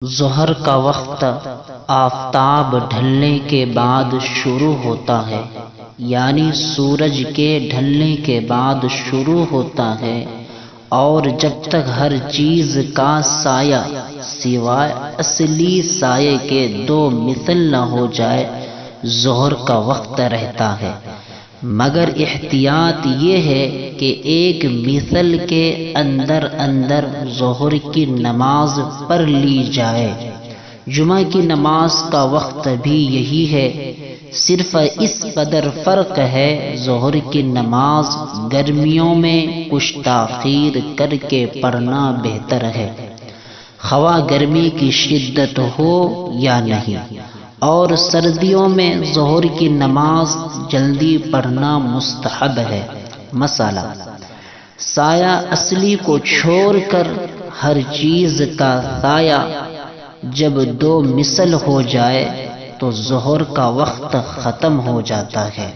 ظہر کا وقت آفتاب ڈھلنے کے بعد شروع ہوتا ہے، یعنی سورج کے ڈھلنے کے بعد شروع ہوتا ہے، اور جب تک ہر چیز کا سایہ سوائے اصلی سائے کے دو مثل نہ ہو جائے ظہر کا وقت رہتا ہے، مگر احتیاط یہ ہے کہ ایک مثل کے اندر اندر ظہر کی نماز پڑھ لی جائے۔ جمعہ کی نماز کا وقت بھی یہی ہے، صرف اس قدر فرق ہے ظہر کی نماز گرمیوں میں کچھ تاخیر کر کے پڑھنا بہتر ہے، خواہ گرمی کی شدت ہو یا نہیں، اور سردیوں میں ظہر کی نماز جلدی پڑھنا مستحب ہے۔ مسئلہ: سایہ اصلی کو چھوڑ کر ہر چیز کا سایہ جب دو مثل ہو جائے تو ظہر کا وقت ختم ہو جاتا ہے۔